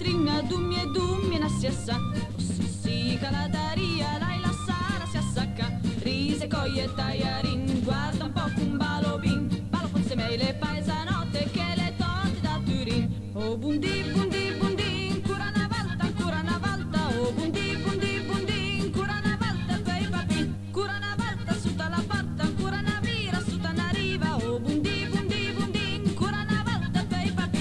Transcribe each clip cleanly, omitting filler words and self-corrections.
Catrina, dummi e dummi, nassi assa. Oh sì sì, calataria, lai la sara si assacca. Rise, coglie e tagliarin, guarda un po' un balobin. Balo forse meglio paesanotte che le torte da Turin. Oh bundi, bundi, bundi, ancora una volta. Oh bundi, bundi, bundi, ancora una volta, bei papi. Ancora una volta, sotto la porta, ancora una vira, sotto una riva. Oh bundi, bundi, bundi, ancora una volta, bei papi.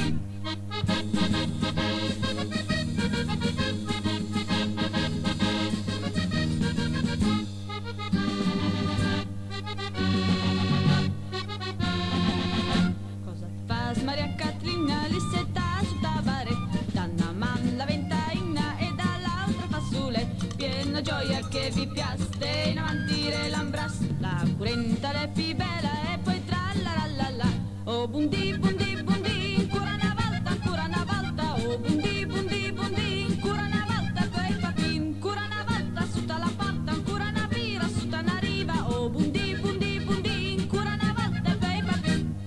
Cosa fas Maria Catrina, lì setta su tabare, da una man la ventaina e dall'altra fassule, piena gioia che vi piaste, in avanti relambras, la curenta le più bella e poi tra la la. Oh bundi, bundi, bundi, ancora una volta, oh bundi, bundi, bundi, ancora una volta, quei papin, ancora una volta, sotto la porta, ancora una vira, sotto una riva, oh bundi, bundi, bundi, ancora una volta, quei papin.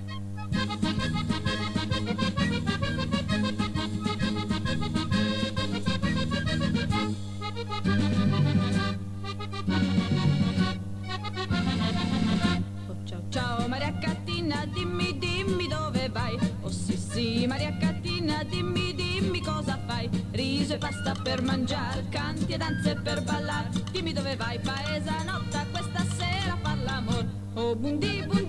Oh ciao ciao Maria Cattina, dimmi dimmi dove vai. Oh sì sì Maria Cattina, dimmi dimmi cosa fai. Riso e pasta per mangiare, canti e danze per ballar. Dimmi dove vai paesanotta, questa sera a far l'amor. Oh bundi bundi